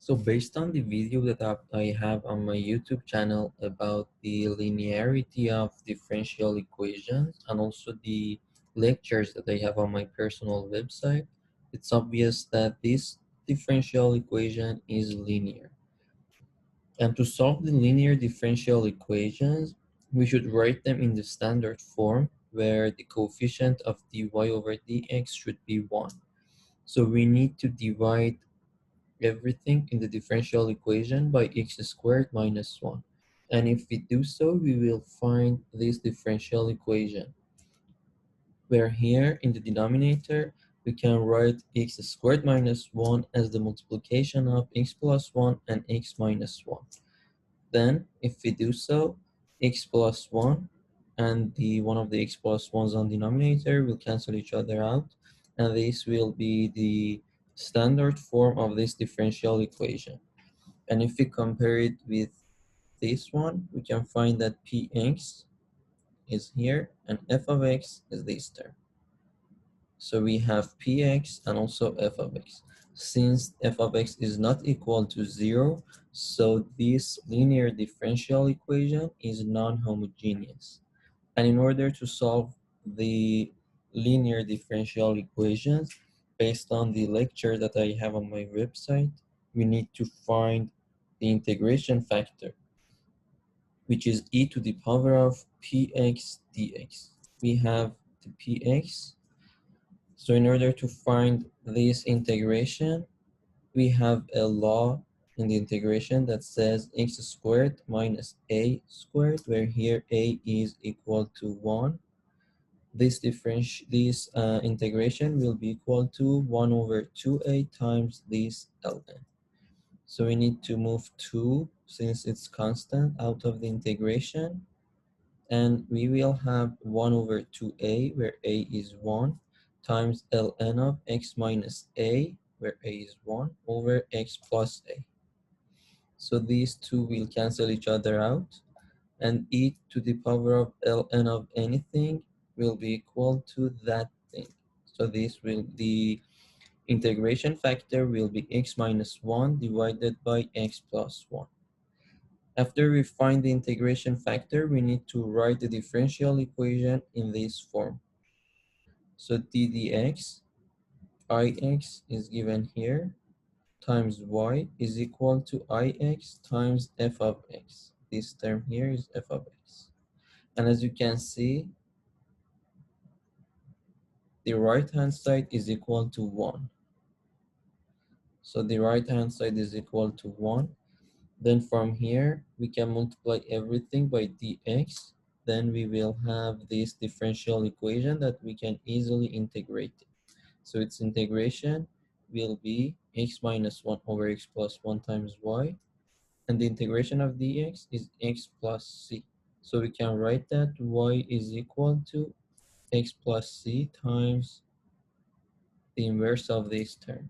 So based on the video that I have on my YouTube channel about the linearity of differential equations and also the lectures that I have on my personal website, it's obvious that this differential equation is linear. And to solve the linear differential equations, we should write them in the standard form where the coefficient of dy over dx should be 1. So we need to divide everything in the differential equation by x squared minus 1. And if we do so, we will find this differential equation, where here in the denominator, we can write x squared minus 1 as the multiplication of x plus 1 and x minus 1. Then, if we do so, x plus 1 and the one of the x plus 1's on denominator will cancel each other out, and this will be the standard form of this differential equation. And if we compare it with this one, we can find that px is here and f of x is this term. So we have px and also f of x. Since f of x is not equal to 0, so this linear differential equation is non-homogeneous. And in order to solve the linear differential equations based on the lecture that I have on my website, we need to find the integration factor, which is e to the power of px dx. We have the px. So in order to find this integration, we have a law in the integration that says x squared minus a squared, where here a is equal to 1. This integration will be equal to 1 over 2a times this ln. So we need to move 2, since it's constant, out of the integration, and we will have 1 over 2a, where a is 1, times ln of x minus a, where a is 1, over x plus a. So these two will cancel each other out, and e to the power of ln of anything will be equal to that thing. So the integration factor will be x minus 1 divided by x plus 1. After we find the integration factor, we need to write the differential equation in this form. So d dx, ix is given here, times y is equal to ix times f of x. This term here is f of x. And as you can see, the right-hand side is equal to 1. So the right-hand side is equal to 1. Then from here, we can multiply everything by dx. Then we will have this differential equation that we can easily integrate. So its integration will be x minus 1 over x plus 1 times y. And the integration of dx is x plus c. So we can write that y is equal to x plus c times the inverse of this term.